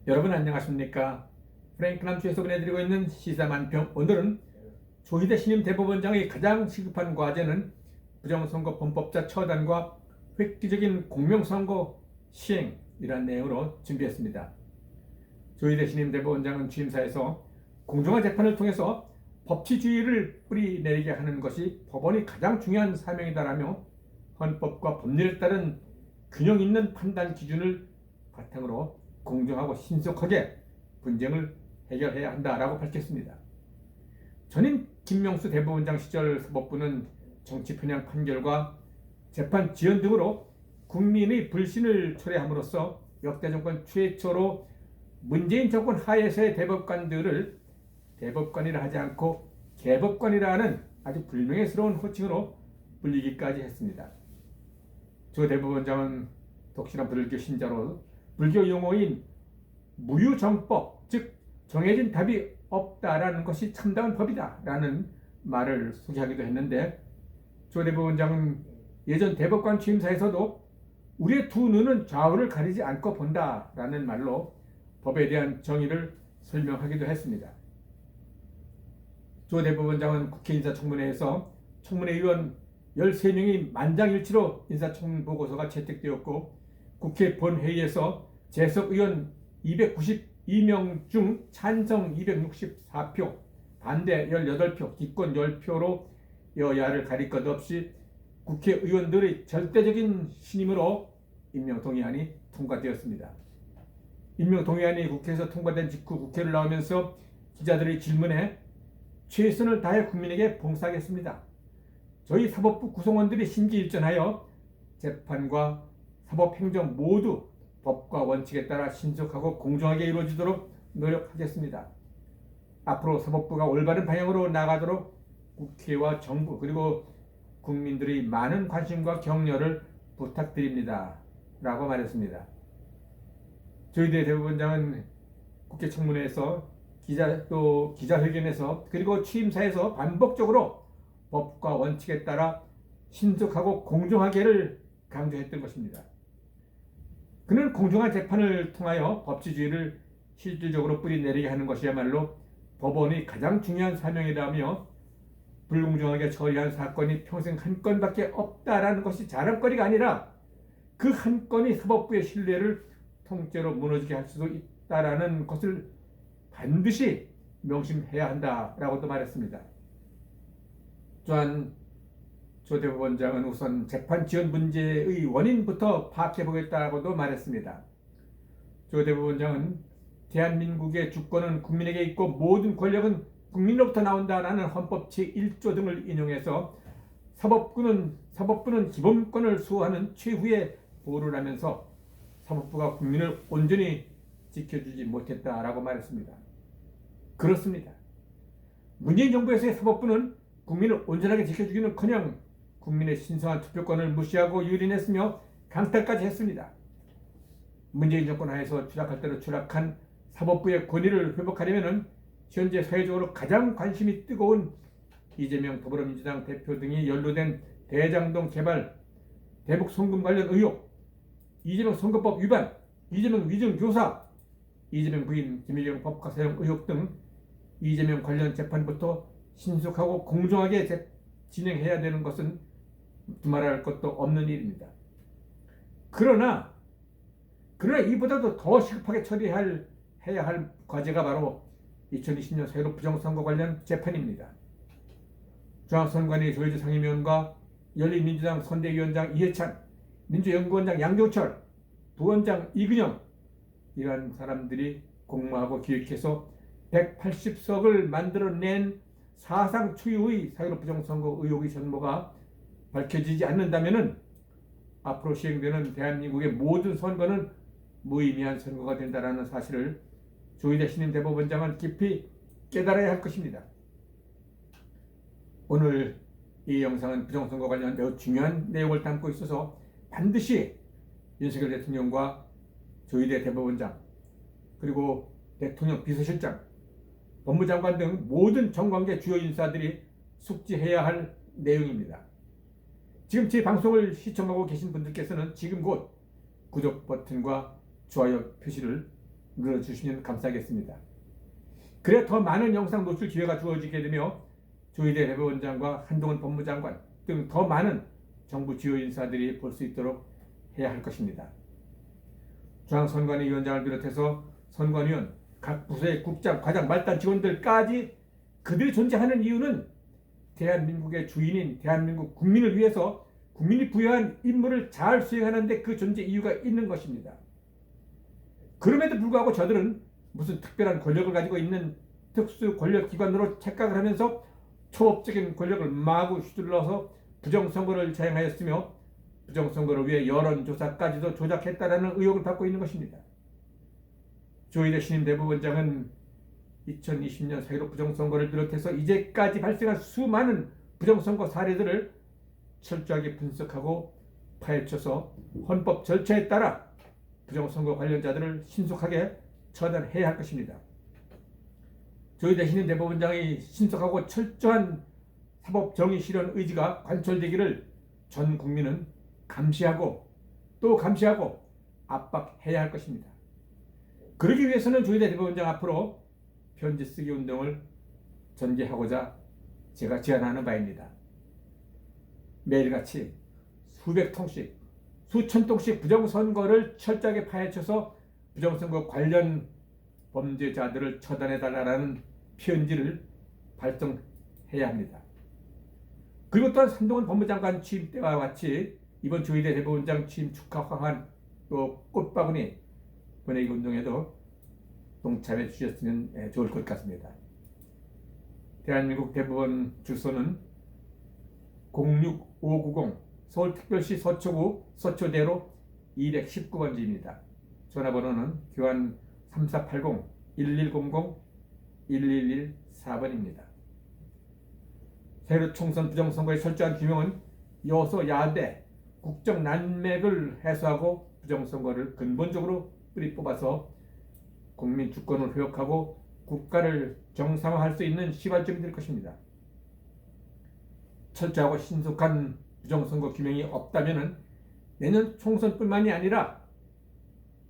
여러분 안녕하십니까? 프랭클남주에서 보내드리고 있는 시사만평. 오늘은 조희대 신임 대법원장의 가장 시급한 과제는 부정선거 범법자 처단과 획기적인 공명선거 시행이라는 내용으로 준비했습니다. 조희대 신임 대법원장은 취임사에서 공정한 재판을 통해서 법치주의를 뿌리내리게 하는 것이 법원이 가장 중요한 사명이다라며 헌법과 법률에 따른 균형 있는 판단 기준을 바탕으로 공정하고 신속하게 분쟁을 해결해야 한다라고 밝혔습니다. 전임 김명수 대법원장 시절 사법부는 정치 편향 판결과 재판 지연 등으로 국민의 불신을 초래함으로써 역대 정권 최초로 문재인 정권 하에서의 대법관들을 대법관이라 하지 않고 개법관이라는 아주 불명예스러운 호칭으로 불리기까지 했습니다. 조 대법원장은 독실한 불교 신자로 불교 용어인 무유정법, 즉 정해진 답이 없다라는 것이 참다운 법이다라는 말을 소개하기도 했는데, 조 대법원장은 예전 대법관 취임사에서도 우리의 두 눈은 좌우를 가리지 않고 본다라는 말로 법에 대한 정의를 설명하기도 했습니다. 조 대법원장은 국회 인사청문회에서 청문회 의원 13명이 만장일치로 인사청문 보고서가 채택되었고, 국회 본회의에서 재석 의원 292명 중 찬성 264표, 반대 18표, 기권 10표로 여야를 가릴 것 없이 국회의원들의 절대적인 신임으로 임명동의안이 통과되었습니다. 임명동의안이 국회에서 통과된 직후 국회를 나오면서 기자들의 질문에 최선을 다해 국민에게 봉사하겠습니다. 저희 사법부 구성원들이 심기일전하여 재판과 사법행정 모두 법과 원칙에 따라 신속하고 공정하게 이루어지도록 노력하겠습니다. 앞으로 사법부가 올바른 방향으로 나가도록 국회와 정부 그리고 국민들의 많은 관심과 격려를 부탁드립니다. 라고 말했습니다. 조희대 대법원장은 국회 청문회에서 기자회견에서 그리고 취임사에서 반복적으로 법과 원칙에 따라 신속하고 공정하게를 강조했던 것입니다. 그는 공정한 재판을 통하여 법치주의를 실질적으로 뿌리내리게 하는 것이야말로 법원의 가장 중요한 사명이라며, 불공정하게 처리한 사건이 평생 한 건밖에 없다라는 것이 자랑거리가 아니라 그 한 건이 사법부의 신뢰를 통째로 무너지게 할 수도 있다라는 것을 반드시 명심해야 한다라고도 말했습니다. 또한 조 대법원장은 우선 재판 지연 문제의 원인부터 파악해보겠다고도 말했습니다. 조 대법원장은 대한민국의 주권은 국민에게 있고 모든 권력은 국민으로부터 나온다라는 헌법 제1조 등을 인용해서 사법부는 기본권을 수호하는 최후의 보호를 하면서 사법부가 국민을 온전히 지켜주지 못했다라고 말했습니다. 그렇습니다. 문재인 정부에서의 사법부는 국민을 온전하게 지켜주기는커녕 국민의 신성한 투표권을 무시하고 유린했으며 강탈까지 했습니다. 문재인 정권 하에서 추락할 대로 추락한 사법부의 권위를 회복하려면 현재 사회적으로 가장 관심이 뜨거운 이재명 더불어민주당 대표 등이 연루된 대장동 개발, 대북 송금 관련 의혹, 이재명 선거법 위반, 이재명 위증교사, 이재명 부인 김일영 법과 사용 의혹 등 이재명 관련 재판부터 신속하고 공정하게 진행해야 되는 것은 두말할 것도 없는 일입니다. 그러나 이보다도 더 시급하게 해야 할 과제가 바로 2020년 세로 부정선거 관련 재판입니다. 중앙선관위 조혜주 상임위원과 열린민주당 선대위원장 이해찬, 민주연구원장 양종철, 부원장 이근영, 이러한 사람들이 공모하고 기획해서 180석을 만들어낸 사상 초유의 사회로 부정선거 의혹의 전모가 밝혀지지 않는다면 앞으로 시행되는 대한민국의 모든 선거는 무의미한 선거가 된다는 사실을 조희대 신임 대법원장은 깊이 깨달아야 할 것입니다. 오늘 이 영상은 부정선거 관련 매우 중요한 내용을 담고 있어서 반드시 윤석열 대통령과 조희대 대법원장, 그리고 대통령 비서실장, 법무장관 등 모든 정관계 주요 인사들이 숙지해야 할 내용입니다. 지금 제 방송을 시청하고 계신 분들께서는 지금 곧 구독 버튼과 좋아요 표시를 눌러주시면 감사하겠습니다. 그래야 더 많은 영상 노출 기회가 주어지게 되며 조희대 대법원장과 한동훈 법무장관 등 더 많은 정부 주요 인사들이 볼 수 있도록 해야 할 것입니다. 중앙선관위원장을 비롯해서 선관위원, 각 부서의 국장, 과장, 말단 직원들까지 그들이 존재하는 이유는 대한민국의 주인인 대한민국 국민을 위해서 국민이 부여한 임무를 잘 수행하는 데 그 존재 이유가 있는 것입니다. 그럼에도 불구하고 저들은 무슨 특별한 권력을 가지고 있는 특수 권력기관으로 착각을 하면서 초법적인 권력을 마구 휘둘러서 부정선거를 자행하였으며 부정선거를 위해 여론조사까지도 조작했다라는 의혹을 받고 있는 것입니다. 조희대 신임 대법원장은 2020년 4.15 부정선거를 비롯해서 이제까지 발생한 수많은 부정선거 사례들을 철저하게 분석하고 파헤쳐서 헌법 절차에 따라 부정선거 관련자들을 신속하게 처단해야 할 것입니다. 조희대 신임 대법원장의 신속하고 철저한 사법정의 실현 의지가 관철되기를 전 국민은 감시하고 또 감시하고 압박해야 할 것입니다. 그러기 위해서는 조희대 대법원장 앞으로 편지 쓰기 운동을 전개하고자 제가 제안하는 바입니다. 매일같이 수백 통씩, 수천 통씩 부정선거를 철저하게 파헤쳐서 부정선거 관련 범죄자들을 처단해달라는 편지를 발송해야 합니다. 그리고 또한 한동훈 법무장관 취임 때와 같이 이번 조희대 대법원장 취임 축하 화환 또 꽃바구니 보내기 운동에도 동참해 주셨으면 좋을 것 같습니다. 대한민국 대법원 주소는 06590 서울특별시 서초구 서초대로 219번지입니다. 전화번호는 교환 3480-1100-1114번입니다. 새로 총선 부정선거의 철저한 규명은 여소야대 국정 난맥을 해소하고 부정선거를 근본적으로 뿌리 뽑아서 국민 주권을 회복하고 국가를 정상화할 수 있는 시발점이 될 것입니다. 철저하고 신속한 부정선거 규명이 없다면 내년 총선뿐만이 아니라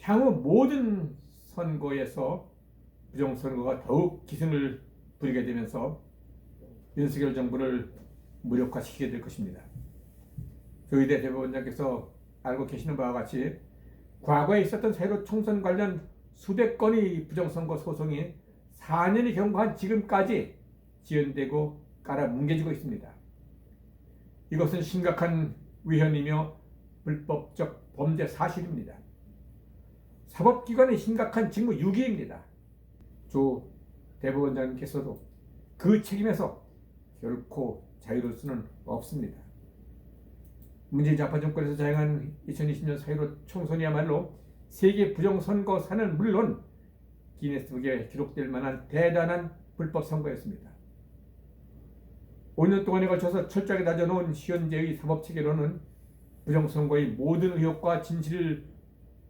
향후 모든 선거에서 부정선거가 더욱 기승을 부리게 되면서 윤석열 정부를 무력화시키게 될 것입니다. 조희대 대법원장께서 알고 계시는 바와 같이 과거에 있었던 새로 총선 관련 수백 건의 부정선거 소송이 4년이 경과한 지금까지 지연되고 깔아뭉개지고 있습니다. 이것은 심각한 위헌이며 불법적 범죄 사실입니다. 사법기관의 심각한 직무 유기입니다. 조 대법원장님께서도 그 책임에서 결코 자유로울 수는 없습니다. 문재인 좌파 정권에서 자행한 2020년 4.15 총선이야말로 세계 부정선거사는 물론 기네스북에 기록될 만한 대단한 불법 선거였습니다. 5년 동안에 걸쳐서 철저하게 다져놓은 현재의 사법체계로는 부정선거의 모든 의혹과 진실을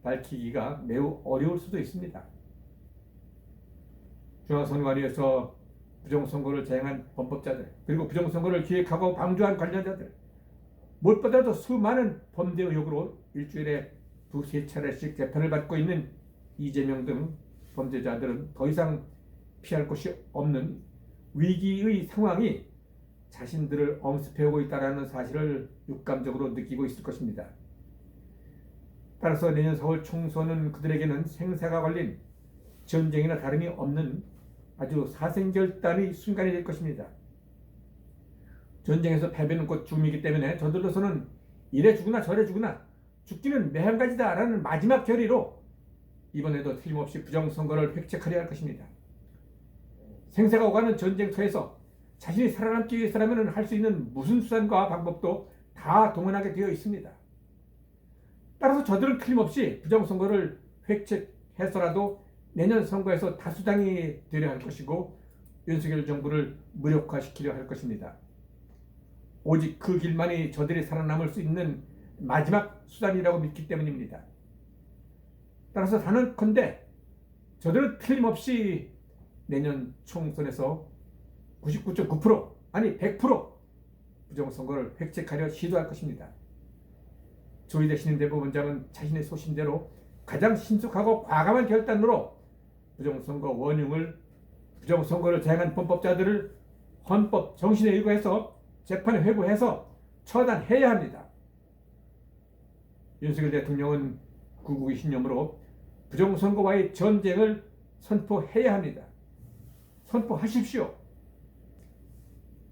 밝히기가 매우 어려울 수도 있습니다. 중앙선관위에서 부정선거를 자행한 범법자들 그리고 부정선거를 기획하고 방조한 관련자들 무엇보다도 수많은 범죄 의혹으로 일주일에 2-3차례씩 재판을 받고 있는 이재명 등 범죄자들은 더 이상 피할 곳이 없는 위기의 상황이 자신들을 엄습해오고 있다는 사실을 육감적으로 느끼고 있을 것입니다. 따라서 내년 4월 총선은 그들에게는 생사가 걸린 전쟁이나 다름이 없는 아주 사생결단의 순간이 될 것입니다. 전쟁에서 패배는 곧 죽음이기 때문에 저들로서는 이래 죽으나 저래 죽으나 죽기는 매한가지다라는 마지막 결의로 이번에도 틀림없이 부정선거를 획책하려 할 것입니다. 생사가 오가는 전쟁터에서 자신이 살아남기 위해서라면 할 수 있는 무슨 수단과 방법도 다 동원하게 되어 있습니다. 따라서 저들은 틀림없이 부정선거를 획책해서라도 내년 선거에서 다수당이 되려 할 것이고 윤석열 정부를 무력화시키려 할 것입니다. 오직 그 길만이 저들이 살아남을 수 있는 마지막 수단이라고 믿기 때문입니다. 따라서 단언컨대 저들은 틀림없이 내년 총선에서 99.9% 아니 100% 부정선거를 획책하려 시도할 것입니다. 조희대 신임 대법원장은 자신의 소신대로 가장 신속하고 과감한 결단으로 부정선거 원흉을 부정선거를 자행한 범법자들을 헌법 정신에 의거해서 재판에 회부해서 처단해야 합니다. 윤석열 대통령은 구국의 신념으로 부정선거와의 전쟁을 선포해야 합니다. 선포하십시오.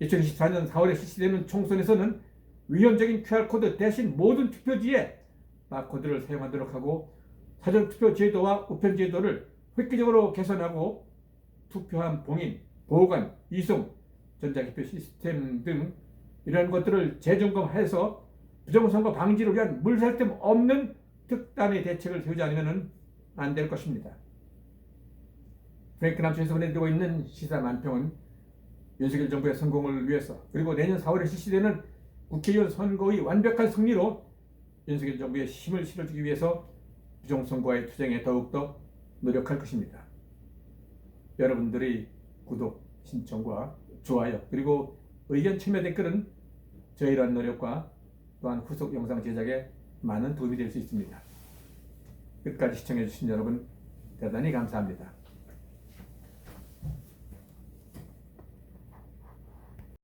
2024년 4월에 실시되는 총선에서는 위헌적인 QR코드 대신 모든 투표지에 바코드를 사용하도록 하고 사전투표 제도와 우편 제도를 획기적으로 개선하고 투표함 봉인, 보관, 이송, 전자개표 시스템 등 이러한 것들을 재점검해서 부정선거 방지를 위한 물살틈 없는 특단의 대책을 세우지 않으면 안 될 것입니다. 프랭크 남촌에서 보내드리고 있는 시사 만평은 윤석열 정부의 성공을 위해서 그리고 내년 4월에 실시되는 국회의원 선거의 완벽한 승리로 윤석열 정부의 힘을 실어주기 위해서 부정선거와의 투쟁에 더욱더 노력할 것입니다. 여러분들의 구독, 신청과 좋아요 그리고 의견 참여 댓글은 저의 이러한 노력과 또한 후속 영상 제작에 많은 도움이 될 수 있습니다. 끝까지 시청해 주신 여러분 대단히 감사합니다.